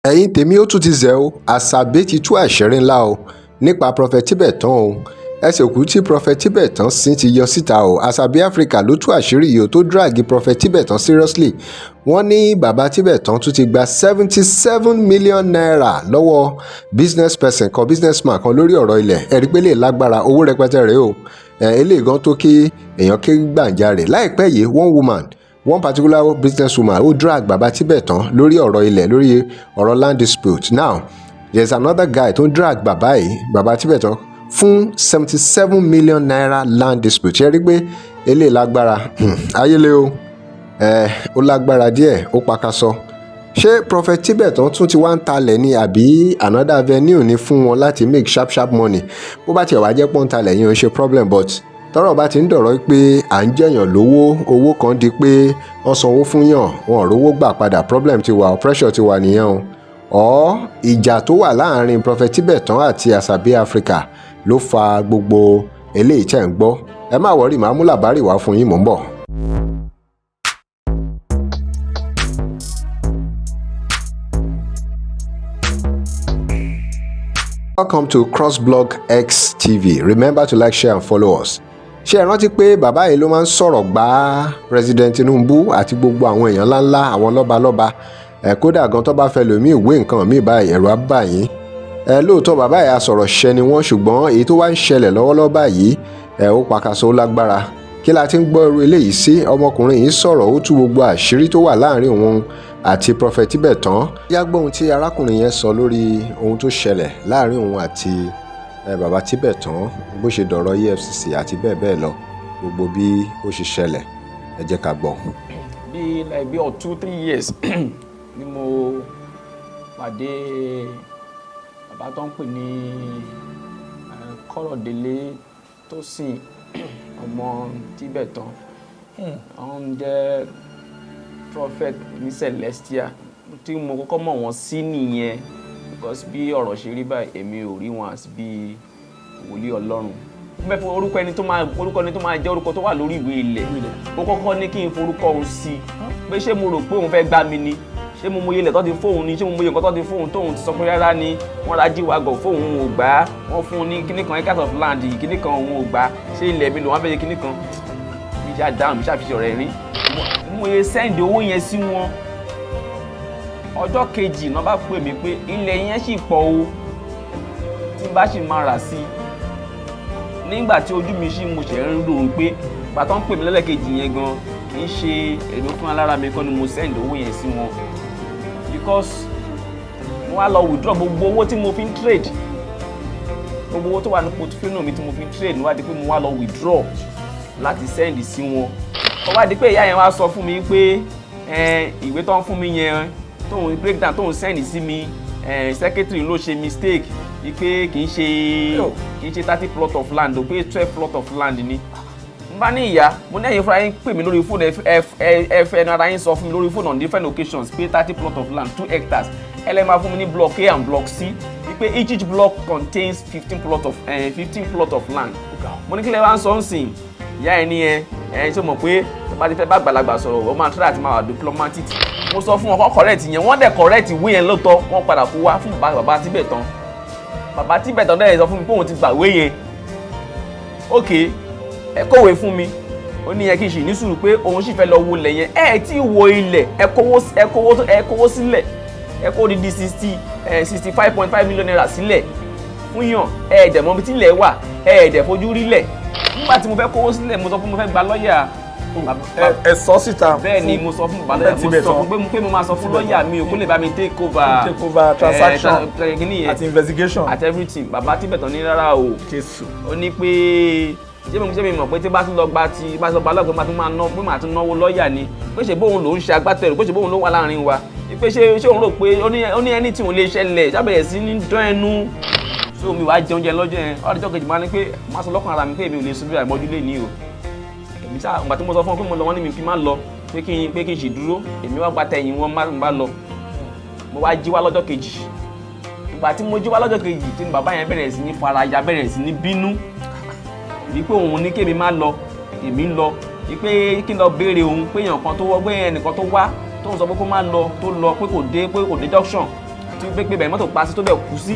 ẹ̀yin tèmi ó tún ti zẹ̀ o Asabe ti tú àṣírí ńlá o nípa Prophet Tibetan o ẹsẹ̀ òkú tí Prophet Tibetan sin ti yọ síta o Asabe Africa ló tú àṣírí yìí o tó dragi Prophet Tibetan seriously wọ́n ní bàbá Tibetan tún ti gba 77 million naira lọ́wọ́ businessman kan lórí ọ̀rọ̀ ilẹ̀ ẹ̀rí pé lè lágbára owó rẹpẹtẹ rèé o eléyìí gan tó kí èèyàn ké gbàǹjarè láìpẹ́ yìí one particular businesswoman ó drag baba Tibetan lórí ọ̀rọ̀ ilẹ̀ lórí ọ̀rọ̀ land dispute. Now there's another guy tó drag baba Tibetan fún 77 million naira land dispute. Ṣé rí pé eléyìí lágbára ayélé o ó lágbára díẹ̀ ó pakasọ. Ṣé Prophet Tibetan tún ti wá ń talẹ̀ ni àbí another avenue ni fún wọn láti make sharp money? Bó bá tiẹ̀ wá jẹ́ pọ́ńtalẹ̀ yẹn ò ṣe problem, but tọ́rọ̀ bá ti ń dọ̀rọ̀ pé à ń jẹ̀yàn lówó owó kan di pé wọ́n sanwó fún yàn wọn ò rówó gbà padà, problem ti wà, pressure ti wà nìyẹn o. Ìjà tó wà láàrin Prophet Tibetan àti Asabe Africa ló fa gbogbo eléyìí tẹ́ ń gbọ́. Ẹ má wọrí, màá mú làbárì wá fún yín, mò ń bọ̀. Welcome to Crossblog X TV. Remember to like, share and follow us. Ṣé ẹ rántí pé bàbá yìí ló máa ń sọ̀rọ̀ gbá President Tinubu àti gbogbo àwọn èèyàn ńláńlá àwọn lọ́balọ́ba kódà gan tó bá fẹ́ lòmí ìwé nǹkan míì báyìí ẹ̀rù á bà yín. Lóòótọ́ bàbá yìí asọ̀rọ̀ ṣẹ ni wọ́n, ṣùgbọ́n èyí tó wá ń ṣẹlẹ̀ lọ́wọ́lọ́wọ́ báyìí ó pàkàṣọ ó lágbára. Kí la ti ń gbọ́ irú eléyìí sí? Ọmọkùnrin yìí sọ̀rọ̀ ó tú gbogbo àṣírí tó wà láàrin òun àti Prophet Tibetan. Yá gbọ́ ohun tí arákùnrin yẹn sọ lórí ohun tó ṣẹlẹ̀ láàrin òun àti bàbá Tibetan, bó ṣe dọ̀rọ̀ EFCC àti bẹ́ẹ̀ bẹ́ẹ̀ lọ, gbogbo bí ó ṣe ṣẹlẹ̀, ẹ jẹ́ ká gbọ́. Bí 2-3 years ni mo pàdé bàbá tó ń pè ní Kọ́rọ̀délé Tósìn ọmọ Tibetan. Àwọn jẹ́ prophet ní Celestia tí mo kọ́kọ́ mọ̀ wọ́n sí nìyẹn, because bí ọ̀rọ̀ ṣe rí báyìí èmi ò rí wọn àti bí wòlíì Ọlọ́run. Mo fẹ́ orúkọ ẹni tó máa jẹ́ orúkọ tó wà lórí ìwé ilẹ̀. Mo kọ́kọ́ ní kí n forúkọ òun sí pé ṣé mo rò pé òun fẹ́ gbá mi ni, ṣé mo mọyé ilẹ̀ tó ti fóun ni, ṣé mo mọyé nǹkan tó ti fóun tóun ti sọ pé rárá ni wọ́n rájí wagọ̀ fóun ò gbà, wọ́n fún un ní kíní kan acres of land kíní kan òun ò gbà, ṣé ilẹ̀ mi lòun á fẹ́ ṣe kíní kan. Mi ṣáà dáhùn, mi ṣáà fi ṣọ̀rẹ́ rí. Mo yẹ sẹ́ǹdì owó yẹn sí wọn. Ọjọ́ kejì náà bá pè mí pé ilẹ̀ yẹn sì pọ̀ o tí n bá sì máa rà sí. Nígbà tí ojú mi sì mo ṣẹ̀ ń rò pé bàtà ń pè mí lẹ́lẹ́kejì yẹn gan kì í ṣe èmi fún alára mi kọ́ ni mo send owó yẹn sí wọn, because mo wá lọ withdraw gbogbo owó tí mo fi ń trade, gbogbo owó tó wà ní portfolio mi tí mo fi ń trade, níwájú pé mo wá lọ withdraw láti send sí wọn. Ó wá di pé ìyá yẹn wá sọ fún mi pé ìwé tó ń fún mi yẹn tóun breakdown tóun send sí mi secretary ló ṣe mistake wípé kì í ṣe 30 plot of land o pé 12 plot of land ni. N bá ní ìyá, mo ní ẹ̀yin fúnra yín pè mí lórí fóònù ẹ ẹnu ara yín sọ fún mi lórí fóònù on different occasions pé 30 plot of land 2 hectares ẹ máa fún mi ní block A and block C wípé each block contains 15 plot of land. Mo ní kí lẹ wá ń sọ ń sìn ìyá ẹ ní ẹ ṣe mọ̀ pé bá ti fẹ́ bá àgbàlagbà sọ̀rọ̀ ó máa try àti máa wà diplomatic. Mo sọ fún wọn kọ́ correct yẹn, wọ́n dẹ̀ correct ìwé yẹn lóòótọ́, wọ́n padà kó wá fún bàbá Tibetan. Bàbá Tibetan dẹ̀ sọ fún mi pé òun ti gbàwé yẹn. Ok, ẹ kọ̀wé fún mi, ó ní yẹn kí n ṣì ní sùúrù pé òun sì fẹ́ lọ wo ilẹ̀ yẹn. Ẹ tí wo ilẹ̀ ẹ kówó sílẹ̀, ẹ kó dídí 65.5 million naira sílẹ̀ fún yàn, ẹ dẹ̀ mọ̀ bí tí ilẹ̀ wà, ẹ dẹ̀ fojú rí lẹ̀. Nígbà tí mo fẹ́ kówó sílẹ̀ mo sọ fún mo fẹ́ gba lọ́ọ̀yà. Ẹ sọ síta. Bẹ́ẹ̀ ni mo sọ fún bàbá mo sọ fún pé mo máa sọ fún lọ́ọ̀yà mi ò kó lè bá mi take over transaction àti investigation àti everything. Bàbá Tibetan ní rárá o. Ó ní pé ṣé mi mọ̀ pé tí bá tún lọ gba lọ́gbọ̀n máa tún náwó lọ́ọ̀yà ni, pé ṣe bóun ló ń ṣe agbátẹrù, pé ṣe bóun ló wà láàrin wa, pé ṣé òun rò pé ó ní ẹni tí òun lè ṣẹlẹ̀ ṣàbẹ̀rẹ̀ sí ní dán ẹnu. So mi wá jẹun lọ́jọ́ yẹn, ọjọ́ kejì máa ní pé má sọ lọ́kàn ara mi pé èmi ò lè sùn bí àìmọ́jú lè ní o. Ìgbà tí mo sọ fún wọn pé mo lọ wọ́n ní mi fi má lọ pé kí n ṣì dúró, èmi wá gba tẹ̀yìn wọn má lọ. Mo wá jí wá lọ́jọ́ kejì. Ìgbà tí mo jí wá lọ́jọ́ kejì tí bàbá yẹn bẹ̀rẹ̀ sí ní faraya, bẹ̀rẹ̀ sí ní bínú wípé òun ní kémi má lọ, èmi ń lọ, wípé kí n lọ béèrè òun pé èèyàn kan tó wọ́ pé ẹnìkan tó wá tó ń sọ pé kó má lọ tó lọ pé kò dé junction tí ó pé bẹ̀rẹ̀ mọ́tò pa sí tó bẹ̀ kú sí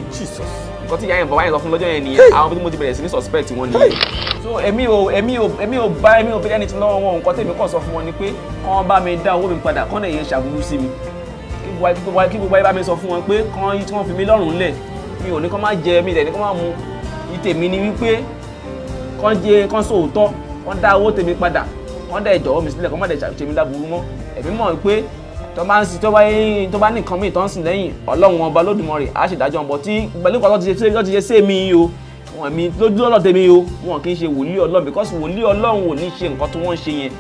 nǹkan tí ìyá yẹn bàbá yẹn sọ fún lọ́jọ́ yẹn nìyẹn àwọn bí mo ti bẹ̀rẹ̀ sí ní suspect wọn nìyẹn so èmi ò bẹ ẹni tí lọ́wọ́ wọn nǹkan tèmi kàn sọ fún wọn ni pé kán bá mi dá owó mi padà kán lè yẹn ṣàbùrú sí mi kí gbogbo ayé bá mi sọ fún wọn pé kán tí wọ́n fi mí lọ́rùn lẹ̀ mi ò ní kán má jẹ mi ìdẹ̀ ní kán má mu ìtèmi ni wípé kán sòótọ́ kán dá owó tèmi padà kán dẹ̀ jọ̀wọ́ mi sílẹ̀ kán má dẹ̀ ṣe mi láburú mọ́ èmi mọ̀ pé tó bá ní nǹkan míì tó ń sìn lẹ́yìn Ọlọ́run ọba Olódùmarè á ṣèdájọ́ ọ̀bọ̀ tí pẹ̀lú nǹkan tó ti ṣe sí mi o wọn mi lójú ọ̀nà tèmi o wọn kì í ṣe wòlíì Ọlọ́run because wòlíì Ọlọ́run ò ní ṣe nǹkan tí wọ́n ń ṣe yẹn.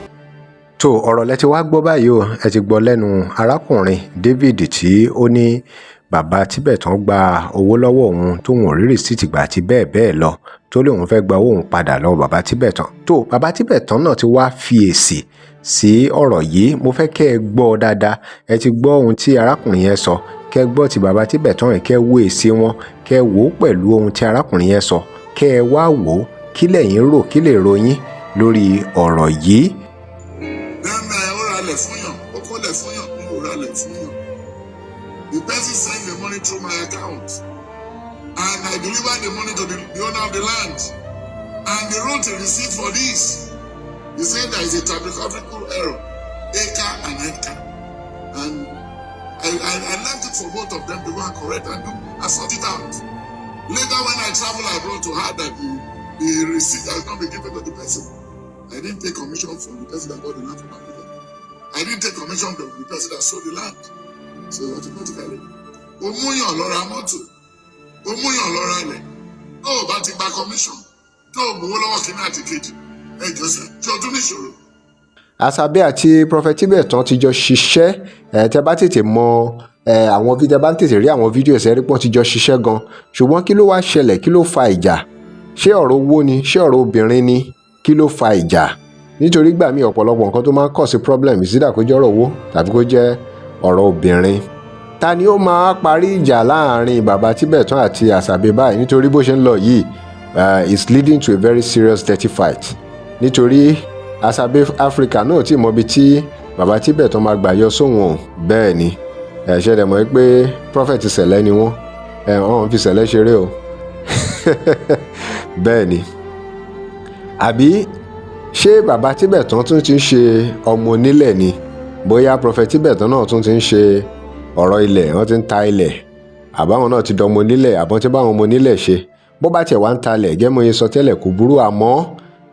tó ọ̀rọ̀ lẹ ti wá gbọ́ báyìí o ẹ ti gbọ́ lẹ́nu arákùnrin David tí ó ní bàbá Tibetan gba owó lọ́wọ́ òun tóun ò rí rìsíìtì gbà àti bẹ́ẹ̀ bẹ́ẹ̀ lọ tó lóun fẹ́ gba owó òun padà lọ́wọ́ bàbá Tibetan tó bàbá Tibetan náà ti wá fi èsì sí ọ̀rọ̀ yìí mo fẹ́ kẹ́ ẹ gbọ́ dáadáa ẹ ti gbọ́ ohun tí arákùnrin yẹn sọ kẹ́ ẹ gbọ́ ti bàbá Tibetan yẹn kẹ́ ẹ wo èsì wọn kẹ́ ẹ wò ó pẹ̀lú ohun tí arákùnrin yẹn sọ kẹ́ ẹ wá wò ó kí lẹ̀yin rò kí lè ròyìn lórí ọ̀rọ̀ yìí. ó ralẹ̀ fún yàn ó kólẹ̀ fún yàn ó ralẹ̀ fún yàn the person send the money through my account and I deliver the money to the owner of the land and they wrote a receipt for this. He said there is a typographical error, acre and hectare. And I left it for both of them to go and correct and sort it out. Later when I travel abroad to her that the receipt has not been given to the person. I didn't take commission from the person that bought the land from America. I didn't take commission from the person that sold the land. So automatically, Omuyan lọ ra mọ́tò, Omuyan lọ ra ilẹ̀, tó o bá ti gba commission, tó o gbowó lọ́wọ́ kíní àti kejì. Asabe àti Prophet Tibetan ti jọ ṣiṣẹ́ tẹ́ bá tètè mọ àwọn tẹ́ bá tètè rí àwọn fídíò ẹ̀sẹ̀ rí pọ́n ti jọ ṣiṣẹ́ gan ṣùgbọ́n kí ló wá ṣẹlẹ̀ kí ló fa ìjà ṣé ọ̀rọ̀ owó ni ṣé ọ̀rọ̀ obìnrin ni kí ló fa ìjà nítorí gbà mí ọ̀pọ̀lọpọ̀ nǹkan tó máa ń kọ̀ sí problem ìsídà kó jẹ́ ọ̀rọ̀ owó tàbí kó jẹ́ ọ̀rọ̀ obìnrin ta ni ó máa parí ìjà láàrin bàbá Tibetan àti Asabe báyìí nítorí bó ṣe ń lọ yìí it's leading to a very serious dirty fight nítorí Asabe Africa náà tí mọ ibi tí bàbá Tibetan máa gbà yọ sóhun bẹ́ẹ̀ ni ṣe dẹ̀ mọ̀ pé prophet ṣẹlẹ̀ ni wọ́n fi ṣẹlẹ̀ ṣeré o bẹ́ẹ̀ ni àbí ṣé bàbá Tibetan tún ti ń ṣe ọmọ onílẹ̀ ni bóyá prophet Tibetan náà tún ti ń ṣe ọ̀rọ̀ ilẹ̀ wọ́n ti ń ta ilẹ̀ àbáwọn náà ti dọmọ onílẹ̀ àbọ̀n tí báwọn ọmọ onílẹ̀ ṣe bó bá tiẹ̀ wá ń talẹ̀ gẹ́mọ̀ yẹn sọ tẹ́lẹ̀ kò burú àmọ́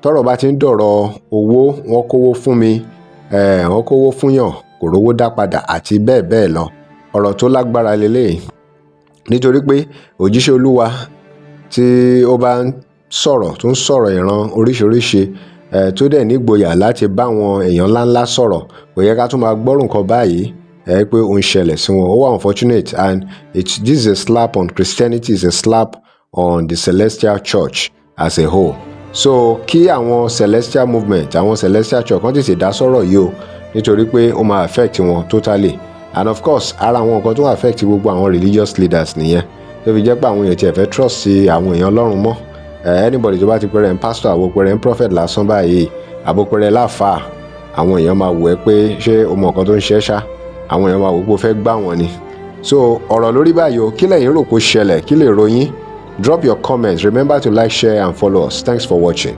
tọ́rọ̀ bá ti ń dọ̀rọ̀ owó wọn kówó fún mi wọn kówó fún yàn kò rówó dá padà àti bẹ́ẹ̀ bẹ́ẹ̀ lọ ọ̀rọ̀ tó lágbára lélẹ́yìí nítorí pé òjíṣẹ́ Olúwa tí ó bá ń sọ̀rọ̀ tó ń sọ̀rọ̀ ìran oríṣiríṣi tó dẹ̀ nígboyà láti bá àwọn èèyàn ńláńlá sọ̀rọ̀ kò yẹ ká tún máa gbọ́rùn kan báyìí pé ó ń ṣẹlẹ̀ sí wọn ó wà unfortunate and this is a slap on Christianity, is a slap on the Celestial Church as a whole. So kí àwọn Celestial movement àwọn Celestial Church kan tètè dá sọ̀rọ̀ yìí o nítorí pé ó máa affect wọn totally and of course ara àwọn nǹkan tó affect gbogbo àwọn religious leaders nìyẹn tó fi jẹ́ pé àwọn èèyàn tiẹ̀ fẹ́ trust sí àwọn èèyàn Ọlọ́run mọ́ anybody tó bá ti pẹ́rẹ́ ń pastor àbò pẹ́rẹ́ ń prophet lásán báyìí àbò pẹ́rẹ́ láfàá àwọn èèyàn máa wò ẹ́ pé ṣé o mọ nǹkan tó ń ṣe ṣá àwọn èèyàn máa wò pé o fẹ́ gbá wọn ni so ọ̀rọ̀ lórí báyìí o kí lẹ̀yin rò kó ṣẹlẹ̀ kí lè ròyìn drop your comments remember to like share and follow us thanks for watching.